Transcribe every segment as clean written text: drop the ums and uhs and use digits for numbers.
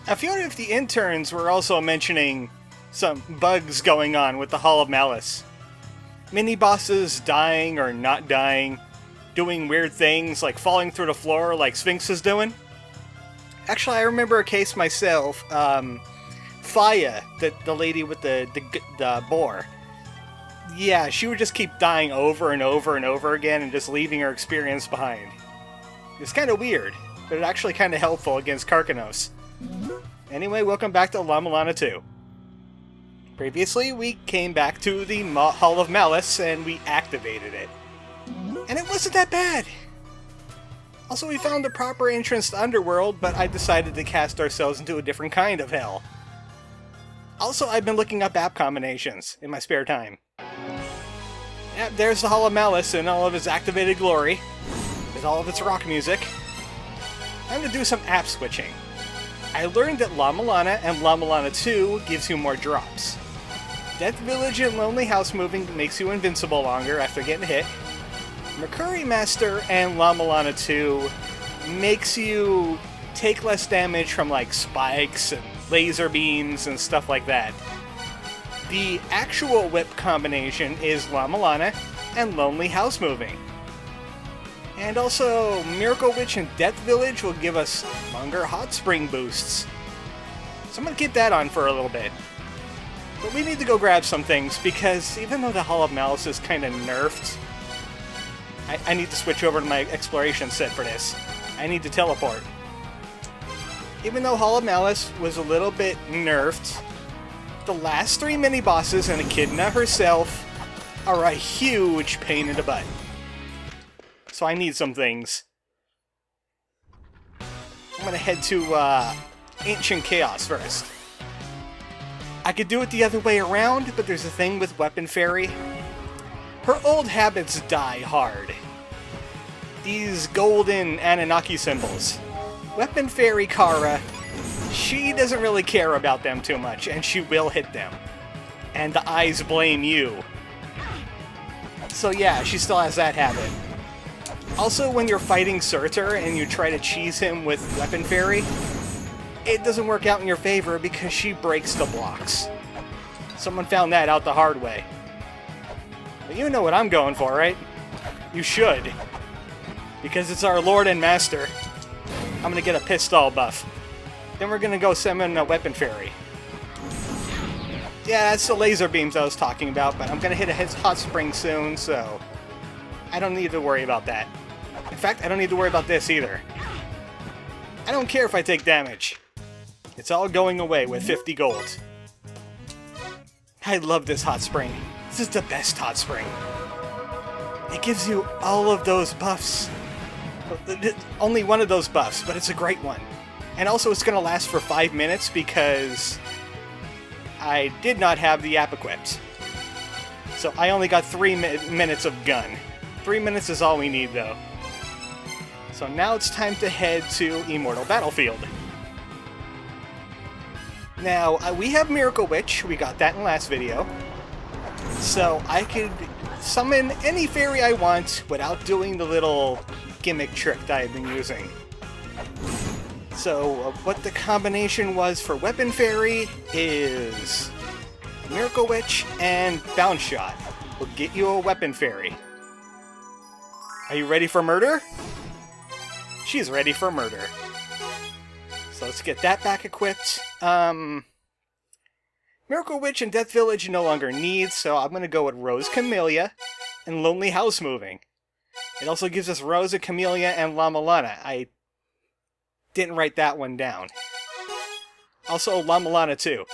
I feel if the interns were also mentioning some bugs going on with the Hall of Malice. Mini-bosses dying or not dying, doing weird things like falling through the floor like Sphinx is doing. Actually, I remember a case myself, Faya, the lady with the boar. Yeah, she would just keep dying over and over and over again and just leaving her experience behind. It's kind of weird, but it's actually kind of helpful against Karkanos. Anyway, welcome back to Mulana 2. Previously, we came back to the Hall of Malice and we activated it. And it wasn't that bad! Also, we found the proper entrance to Underworld, but I decided to cast ourselves into a different kind of hell. Also, I've been looking up app combinations in my spare time. Yep, there's the Hall of Malice in all of its activated glory, with all of its rock music. I'm going to do some app switching. I learned that Mulana and Mulana 2 gives you more drops. Death Village and Lonely House Moving makes you invincible longer after getting hit. Mercury Master and Mulana 2 makes you take less damage from like spikes and laser beams and stuff like that. The actual whip combination is Mulana and Lonely House Moving. And also, Miracle Witch and Death Village will give us longer hot spring boosts. So I'm going to keep that on for a little bit. But we need to go grab some things, because even though the Hall of Malice is kind of nerfed, I need to switch over to my exploration set for this. I need to teleport. Even though Hall of Malice was a little bit nerfed, the last 3 mini-bosses and Echidna herself are a huge pain in the butt. So I need some things. I'm gonna head to Ancient Chaos first. I could do it the other way around, but there's a thing with Weapon Fairy. Her old habits die hard. These golden Anunnaki symbols. Weapon Fairy Kara, she doesn't really care about them too much, and she will hit them. And the eyes blame you. So yeah, she still has that habit. Also, when you're fighting Surtur and you try to cheese him with Weapon Fairy, it doesn't work out in your favor because she breaks the blocks. Someone found that out the hard way. But you know what I'm going for, right? You should. Because it's our Lord and Master. I'm gonna get a Pistol buff. Then we're gonna go summon a Weapon Fairy. Yeah, that's the laser beams I was talking about, but I'm gonna hit a hot spring soon, so I don't need to worry about that. In fact, I don't need to worry about this either. I don't care if I take damage. It's all going away with 50 gold. I love this hot spring. This is the best hot spring. It gives you all of those buffs. Only one of those buffs, but it's a great one. And also it's going to last for 5 minutes because I did not have the app equipped. So I only got 3 minutes of gun. 3 minutes is all we need though. So now it's time to head to Immortal Battlefield. Now, we have Miracle Witch, we got that in the last video. So I could summon any fairy I want without doing the little gimmick trick that I've been using. So what the combination was for Weapon Fairy is Miracle Witch and Bounce Shot will get you a Weapon Fairy. Are you ready for murder? She's ready for murder. So let's get that back equipped. Miracle Witch and Death Village no longer need, so I'm going to go with Rose Camellia and Lonely House Moving. It also gives us Rose and Camellia and Mulana. I didn't write that one down. Also, Mulana 2.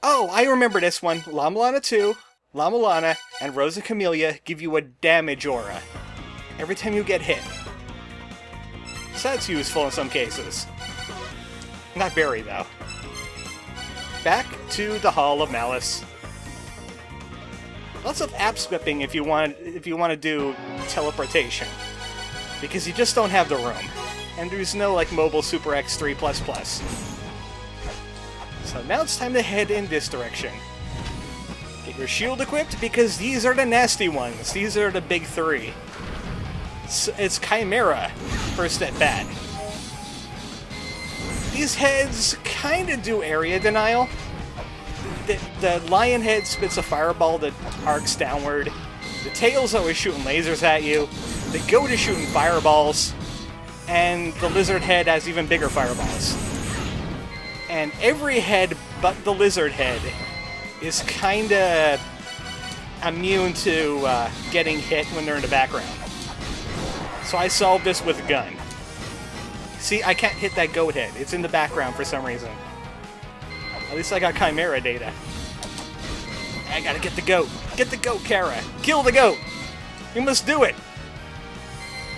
Oh, I remember this one. Mulana 2, Mulana, and Rose and Camellia give you a damage aura every time you get hit. So that's useful in some cases. Not very, though. Back to the Hall of Malice. Lots of app swapping if you want to do teleportation, because you just don't have the room, and there's no like mobile Super X3++. So now it's time to head in this direction. Get your shield equipped because these are the nasty ones. These are the big 3. It's Chimera first at bat. These heads kind of do area denial. The lion head spits a fireball that arcs downward. The tail's always shooting lasers at you. The goat is shooting fireballs. And the lizard head has even bigger fireballs. And every head but the lizard head is kinda immune to getting hit when they're in the background. So I solved this with a gun. See, I can't hit that goat head. It's in the background for some reason. At least I got Chimera data. I gotta get the goat. Get the goat, Kara. Kill the goat. You must do it.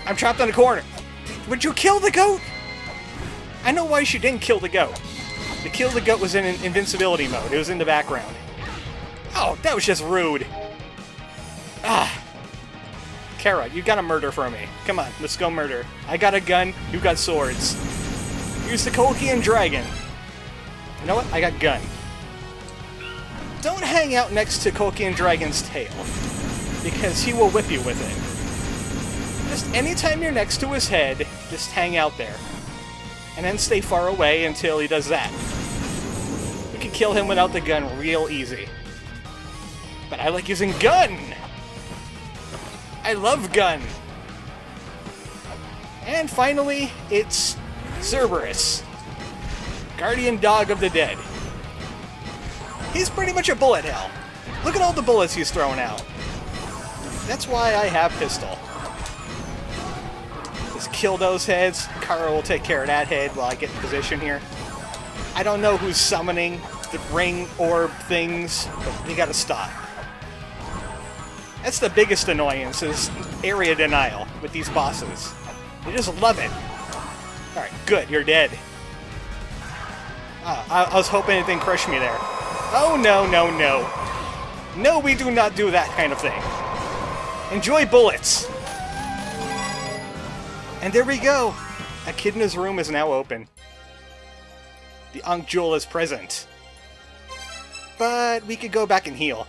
I'm trapped in a corner. Would you kill the goat? I know why she didn't kill the goat. The kill the goat was in invincibility mode. It was in the background. Oh, that was just rude. Ah. Kara, you gotta murder for me. Come on, let's go murder. I got a gun, you got swords. Use the Colchian dragon. You know what? I got gun. Don't hang out next to Colchian dragon's tail, because he will whip you with it. Just anytime you're next to his head, just hang out there. And then stay far away until he does that. You can kill him without the gun real easy. But I like using gun! I love gun! And finally, it's Cerberus. Guardian dog of the dead. He's pretty much a bullet hell. Look at all the bullets he's throwing out. That's why I have pistol. Just kill those heads. Kara will take care of that head while I get in position here. I don't know who's summoning the ring orb things, but you gotta stop. That's the biggest annoyance, is area denial with these bosses. You just love it. Alright, good, you're dead. I was hoping it didn't crush me there. Oh, no, no, no. No, we do not do that kind of thing. Enjoy bullets. And there we go. Echidna's room is now open. The Ankh jewel is present. But we could go back and heal.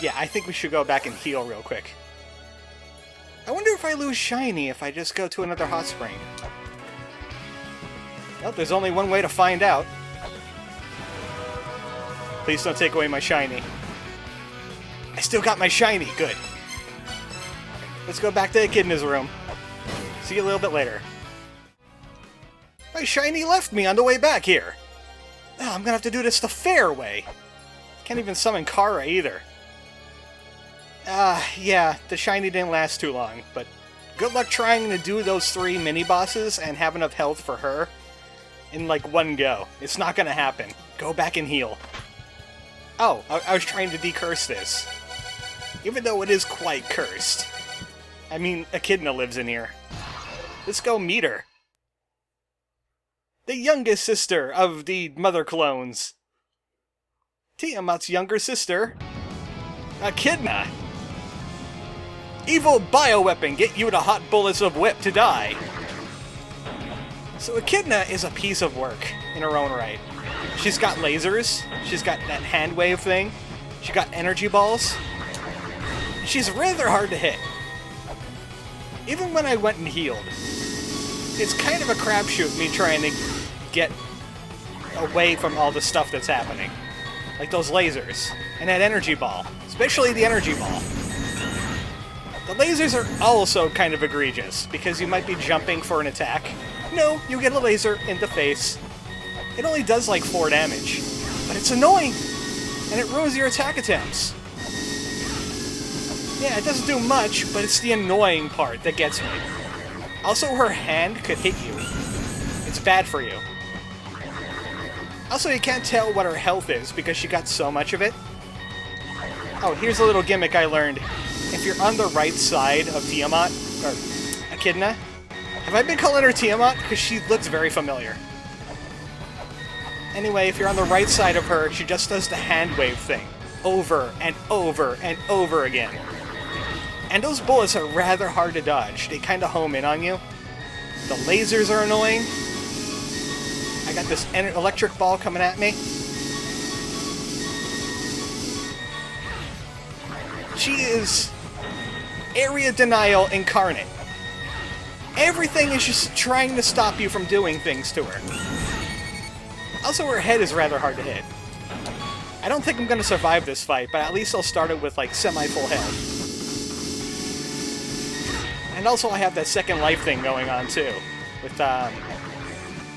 Yeah, I think we should go back and heal real quick. I wonder if I lose shiny if I just go to another hot spring. Well, there's only one way to find out. Please don't take away my shiny. I still got my shiny, good. Let's go back to Echidna's room. See you a little bit later. My shiny left me on the way back here. Oh, I'm gonna have to do this the fair way. Can't even summon Kara either. Yeah, the shiny didn't last too long, but good luck trying to do those 3 mini-bosses and have enough health for her in, like, one go. It's not gonna happen. Go back and heal. Oh, I was trying to decurse this. Even though it is quite cursed. I mean, Echidna lives in here. Let's go meet her. The youngest sister of the mother clones. Tiamat's younger sister, Echidna. Evil bioweapon, get you to hot bullets of whip to die. So Echidna is a piece of work in her own right. She's got lasers, she's got that hand wave thing, she got energy balls. She's rather hard to hit. Even when I went and healed, it's kind of a crapshoot me trying to get away from all the stuff that's happening. Like those lasers, and that energy ball, especially the energy ball. The lasers are also kind of egregious, because you might be jumping for an attack. No, you get a laser in the face. It only does like 4 damage, but it's annoying, and it ruins your attack attempts. Yeah, it doesn't do much, but it's the annoying part that gets me. Also, her hand could hit you. It's bad for you. Also, you can't tell what her health is, because she got so much of it. Oh, here's a little gimmick I learned. If you're on the right side of Tiamat, or Echidna, have I been calling her Tiamat? Because she looks very familiar. Anyway, if you're on the right side of her, she just does the hand wave thing. Over and over and over again. And those bullets are rather hard to dodge. They kind of home in on you. The lasers are annoying. I got this electric ball coming at me. She is area denial incarnate. Everything is just trying to stop you from doing things to her. Also, her head is rather hard to hit. I don't think I'm going to survive this fight, but at least I'll start it with, like, semi-full health. And also I have that second life thing going on, too. With,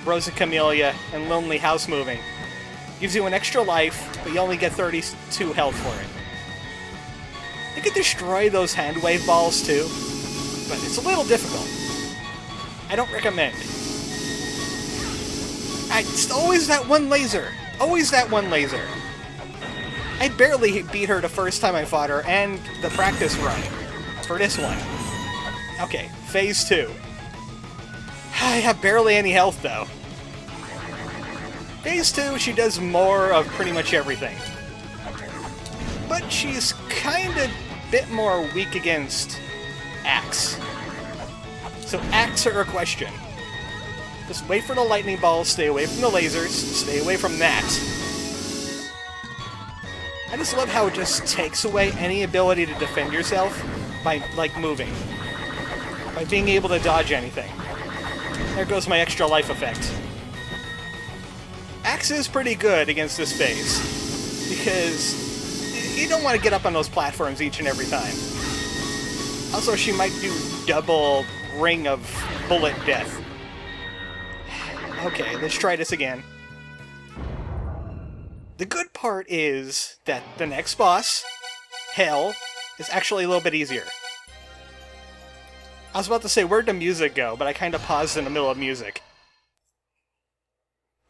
Rosa Camellia and Lonely House Moving. Gives you an extra life, but you only get 32 health for it. You could destroy those hand wave balls, too. But it's a little difficult. I don't recommend. It's always that one laser. Always that one laser. I barely beat her the first time I fought her, and the practice run for this one. Okay, phase 2. I have barely any health, though. Phase 2, she does more of pretty much everything. But she's kinda bit more weak against Axe. So Axe her question. Just wait for the lightning balls, stay away from the lasers, stay away from that. I just love how it just takes away any ability to defend yourself by, like, moving. By being able to dodge anything. There goes my extra life effect. Axe is pretty good against this phase, because you don't want to get up on those platforms each and every time. Also, she might do double ring of bullet death. Okay, let's try this again. The good part is that the next boss, Hell, is actually a little bit easier. I was about to say, where'd the music go? But I kind of paused in the middle of music.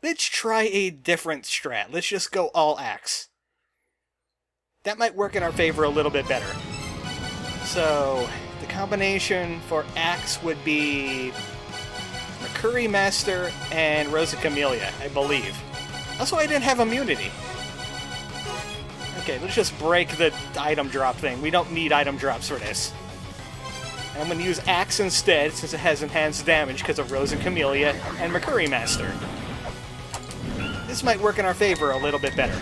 Let's try a different strat. Let's just go all Axe. That might work in our favor a little bit better. So, the combination for Axe would be Mercury Master and Rosa Camellia, I believe. Also, I didn't have immunity. Okay, let's just break the item drop thing. We don't need item drops for this. And I'm going to use Axe instead, since it has enhanced damage because of Rosa Camellia and Mercury Master. This might work in our favor a little bit better.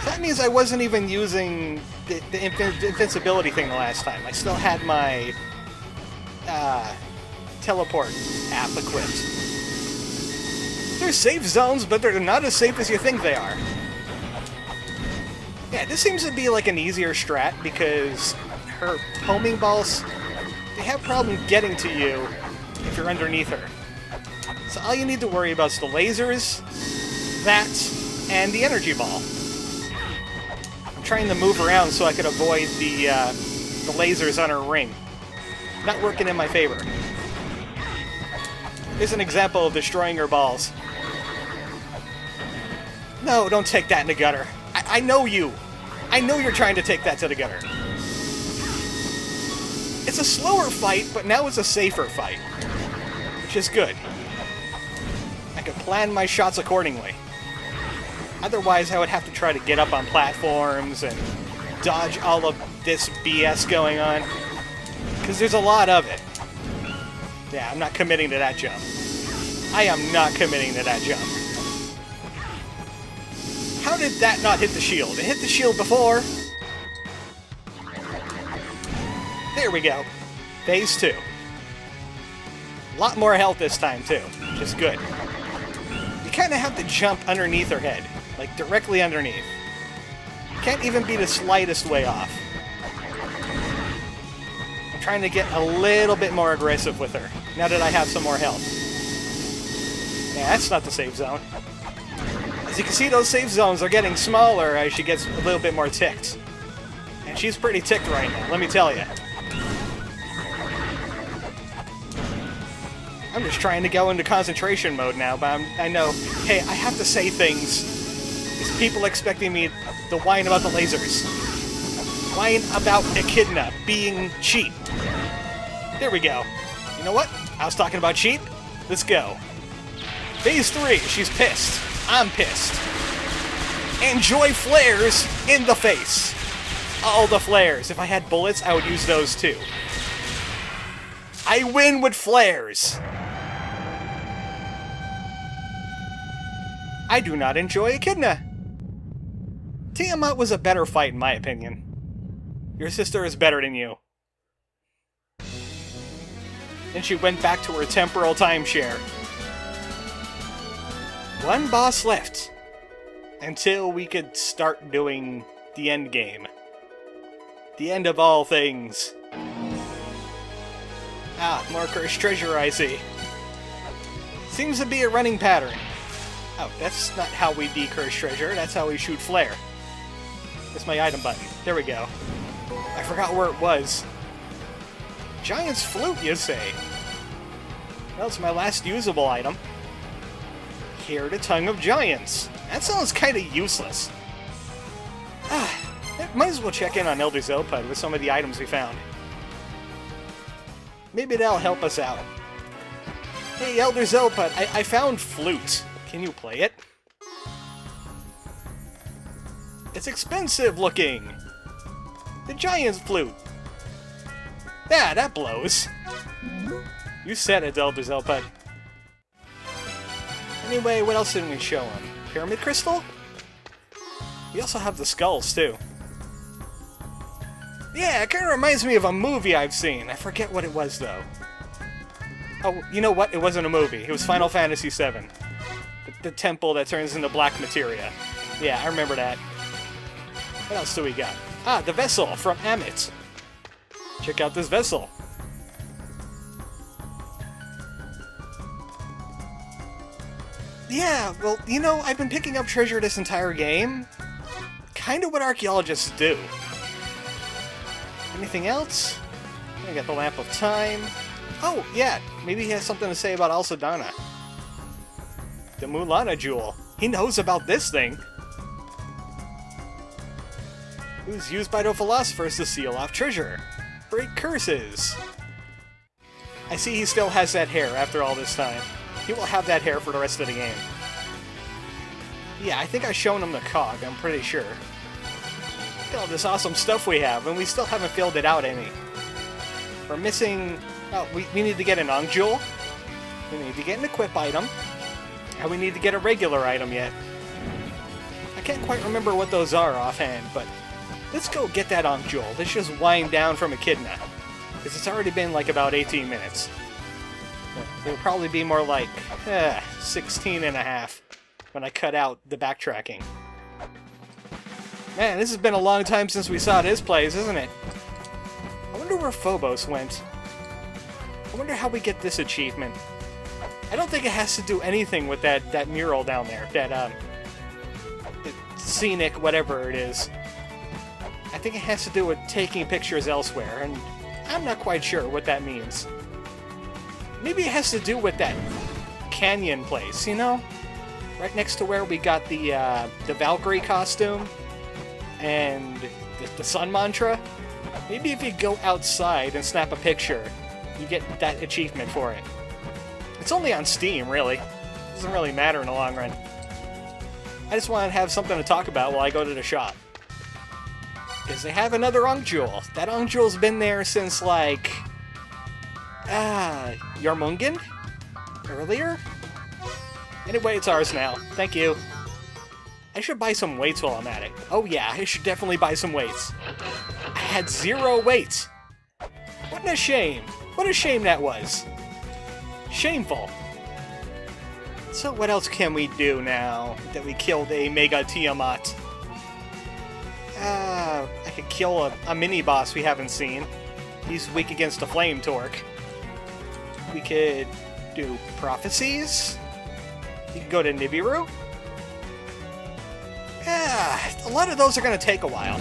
So that means I wasn't even using the invincibility thing the last time. I still had my teleport app equipped. They're safe zones, but they're not as safe as you think they are. Yeah, this seems to be like an easier strat, because her homing balls, they have problem getting to you if you're underneath her. So all you need to worry about is the lasers, that, and the energy ball. I'm trying to move around so I could avoid the lasers on her ring. Not working in my favor. Here's an example of destroying her balls. No, don't take that in the gutter. I know you. I know you're trying to take that to the gutter. It's a slower fight, but now it's a safer fight. Which is good. I can plan my shots accordingly. Otherwise, I would have to try to get up on platforms and dodge all of this BS going on. Because there's a lot of it. Yeah, I'm not committing to that jump. I am not committing to that jump. How did that not hit the shield? It hit the shield before. There we go. Phase 2. A lot more health this time, too, which is good. You kind of have to jump underneath her head. Like, directly underneath. Can't even be the slightest way off. I'm trying to get a little bit more aggressive with her, now that I have some more health. Yeah, that's not the safe zone. As you can see, those safe zones are getting smaller as she gets a little bit more ticked. And she's pretty ticked right now, let me tell you. I'm just trying to go into concentration mode now, but I know, hey, I have to say things. There's people expecting me to whine about the lasers. Whine about Echidna being cheap. There we go. You know what? I was talking about cheap. Let's go. Phase 3, she's pissed. I'm pissed. Enjoy flares in the face. All the flares. If I had bullets, I would use those too. I win with flares. I do not enjoy Echidna. Tiamat was a better fight in my opinion. Your sister is better than you. Then she went back to her temporal timeshare. One boss left. Until we could start doing the end game. The end of all things. Ah, more cursed treasure I see. Seems to be a running pattern. Oh, that's not how we decurse treasure, that's how we shoot flare. That's my item button. There we go. I forgot where it was. Giant's Flute, you say? Well, it's my last usable item. Hear the Tongue of Giants. That sounds kinda useless. Might as well check in on Elder Zelpud with some of the items we found. Maybe that'll help us out. Hey, Elder Zelpud, I found Flute. Can you play it? It's expensive looking! The Giant's Flute! Yeah, that blows. You said it, Elder Zelpud. Anyway, what else didn't we show him? Pyramid Crystal? We also have the skulls, too. Yeah, it kinda reminds me of a movie I've seen. I forget what it was, though. Oh, you know what? It wasn't a movie. It was Final Fantasy VII. The temple that turns into black materia. Yeah, I remember that. What else do we got? Ah, the vessel from Amit. Check out this vessel. Yeah, well, you know, I've been picking up treasure this entire game. Kinda what archaeologists do. Anything else? I got the Lamp of Time. Oh, yeah, maybe he has something to say about Alcedana. The Mulana jewel. He knows about this thing. It was used by the philosophers to seal off treasure. Break curses. I see he still has that hair after all this time. He will have that hair for the rest of the game. Yeah, I think I've shown him the cog, I'm pretty sure. Look at all this awesome stuff we have, and we still haven't filled it out any. We're missing... Oh, we need to get an Ankh jewel. We need to get an equip item. And we need to get a regular item yet. I can't quite remember what those are offhand, but... Let's go get that Ankh jewel. Let's just wind down from Echidna. Because it's already been like about 18 minutes. It'll probably be more like 16 and a half when I cut out the backtracking. Man, this has been a long time since we saw this place, isn't it? I wonder where Phobos went. I wonder how we get this achievement. I don't think it has to do anything with that mural down there. That, scenic whatever it is. I think it has to do with taking pictures elsewhere, and I'm not quite sure what that means. Maybe it has to do with that canyon place, you know? Right next to where we got the Valkyrie costume and the sun mantra. Maybe if you go outside and snap a picture, you get that achievement for it. It's only on Steam, really. Doesn't really matter in the long run. I just want to have something to talk about while I go to the shop. Because they have another Ankh jewel. That Ankh jewel's been there since, like... Yarmungan? Earlier? Anyway, it's ours now. Thank you. I should buy some weights while I'm at it. Oh yeah, I should definitely buy some weights. I had 0 weights. What a shame. What a shame that was. Shameful. So what else can we do now that we killed a Mega Tiamat? I could kill a mini-boss we haven't seen. He's weak against a flame torque. We could do prophecies. You can go to Nibiru. A lot of those are going to take a while.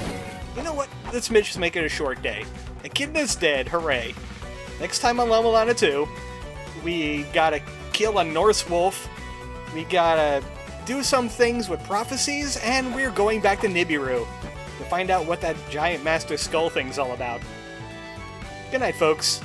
You know what? Let's just make it a short day. Echidna's dead, hooray. Next time on Mulana 2, we gotta kill a Norse wolf, we gotta do some things with prophecies, and we're going back to Nibiru to find out what that giant Master Skull thing's all about. Good night, folks.